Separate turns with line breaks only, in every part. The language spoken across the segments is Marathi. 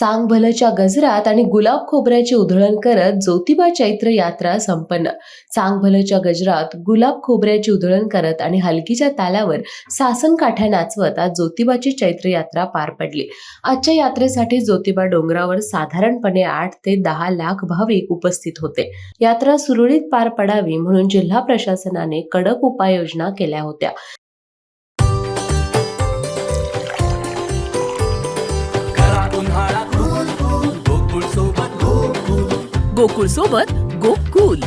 चांगभलच्या गजरात आणि गुलाब खोबऱ्याची उधळण करत ज्योतिबा चैत्र यात्रा संपन्न. चांगभलच्या गजरात गुलाब खोबऱ्याची उधळण करत आणि हलकीच्या तालावर सासन काठ्या नाचवत आज ज्योतिबाची चैत्र यात्रा पार पडली. आजच्या यात्रेसाठी ज्योतिबा डोंगरावर साधारणपणे 8 ते 10 लाख भाविक उपस्थित होते. यात्रा सुरळीत पार पडावी म्हणून जिल्हा प्रशासनाने कडक उपाययोजना केल्या होत्या.
गोकुळ सोबत गोकुल.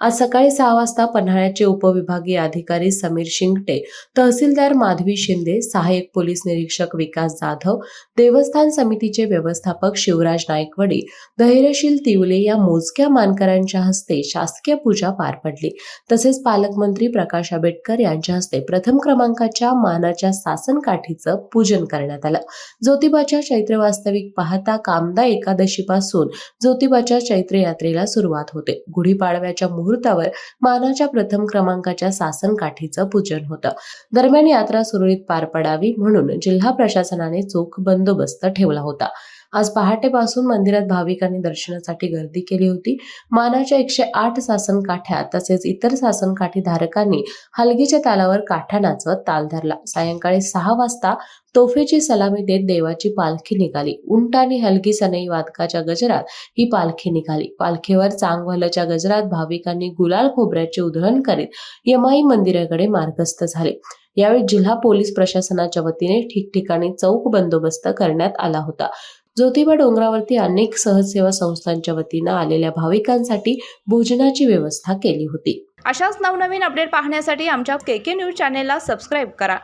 आज सकाळी 6 वाजता पन्हाळ्याचे उपविभागीय अधिकारी समीर शिंगटे, तहसीलदार माधवी शिंदे, सहाय्यक पोलीस निरीक्षक विकास जाधव, देवस्थान समितीचे व्यवस्थापक शिवराज नायकवडी, धैर्यशील तिवले या मोजक्या मानकरांच्या हस्ते शासकीय पूजा पार पडली. तसेच पालकमंत्री प्रकाश आंबेडकर यांच्या हस्ते प्रथम क्रमांकाच्या मानाच्या सासन काठीचं पूजन करण्यात आलं. ज्योतिबाच्या चैत्र वास्तविक पाहता कामदा एकादशीपासून ज्योतिबाच्या चैत्र यात्रेला सुरुवात होते. गुढीपाडव्याच्या मुहूर्तावर मानाच्या प्रथम क्रमांकाच्या सासन काठीचं पूजन होतं. दरम्यान यात्रा सुरळीत पार पडावी म्हणून जिल्हा प्रशासनाने चोख बंदोबस्त ठेवला होता. आज पहाटेपासून मंदिरात भाविकांनी दर्शनासाठी गर्दी केली होती. मानाच्या 108 सासन काठ्या तसेच इतर सासन काठी धारकांनी हलगीच्या तालावर काठ्या नाचवत ताल धरला. सायंकाळी 6 वाजता तोफेची सलामी देत देवाची पालखी निघाली. उंट आणि हलगी सनई वादकाच्या गजरात ही पालखी निघाली. पालखीवर चांगभलच्या गजरात भाविकांनी गुलाल खोबऱ्याची उधळण करीत यमाई मंदिराकडे मार्गस्थ झाले. यावेळी जिल्हा पोलीस प्रशासनाच्या वतीने ठिकठिकाणी चौक बंदोबस्त करण्यात आला होता. ज्योतिबा डोंगरावरती अनेक सहजसेवा संस्थांच्या वतीनं आलेल्या भाविकांसाठी भोजनाची व्यवस्था केली होती.
अशाच नवनवीन अपडेट पाहण्यासाठी आमच्या KK न्यूज चॅनेलला सबस्क्राईब करा.